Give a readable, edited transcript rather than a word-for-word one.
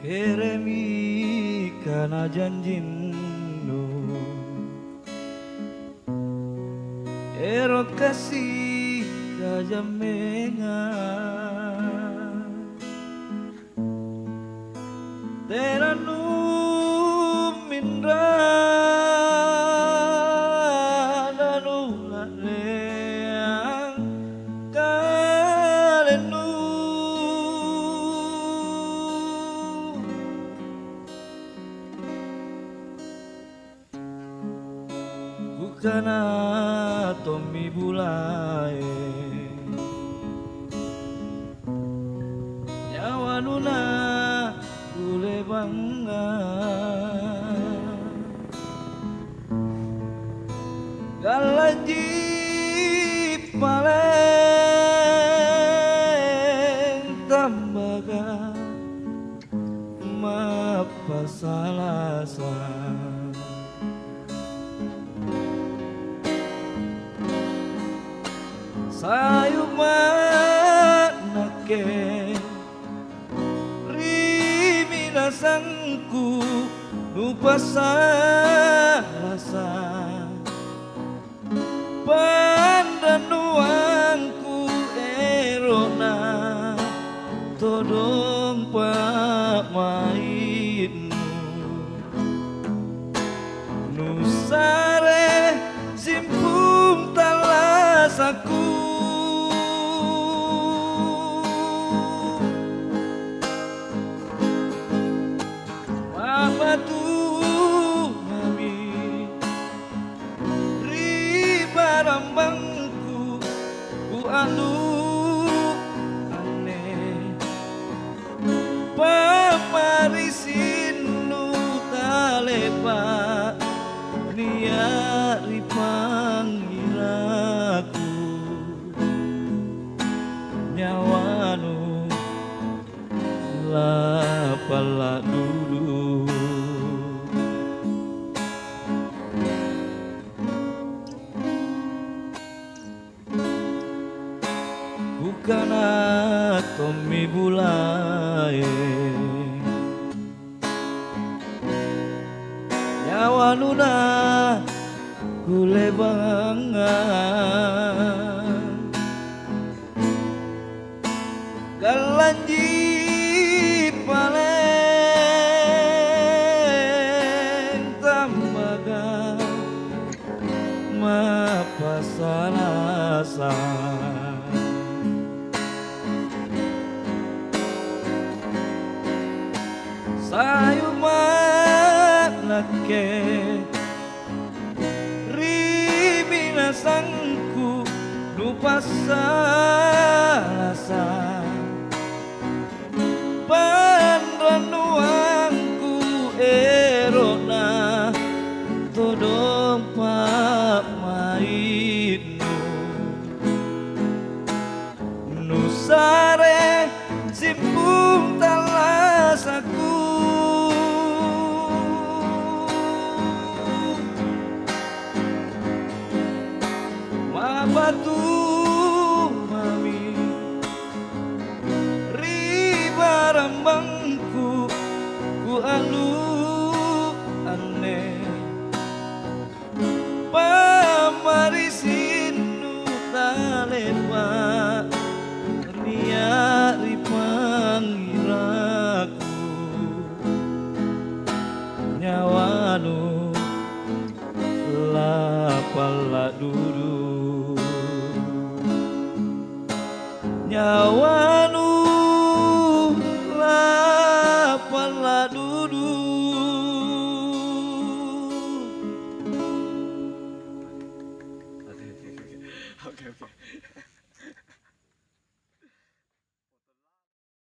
Eremi kana janjinnu Ero kasih kajamengan Teranu mindra Nanu lareang kalenu Bukana Tommy Bulai Nyawa nuna Kule bangga Galaji paleng Tambaga Mapa salasa Sayuma nake Rimina sangku Nupasa rasa Pandanuangku erona Todong pak mainu Nusare simpung talasaku Mabatu mami Ribarambangku ku alu aneh Pamarisinu talepa Nia ripangiraku Nyawanu lapala dulu Bukana Tommy Bulai Nyawa nuna Kule bangga Galanji paleng Tambaga Mapa salasa Sayuma nake Rimina sangku Nupasa rasa Pandanuangku erona Todong pak mainu Nusare simpung talasaku Mabatu mami Ribarambangku ku alu aneh Pamarisinu talepa Nia ripangiraku Nyawanu lapala dulu Nyawanu lapala dulu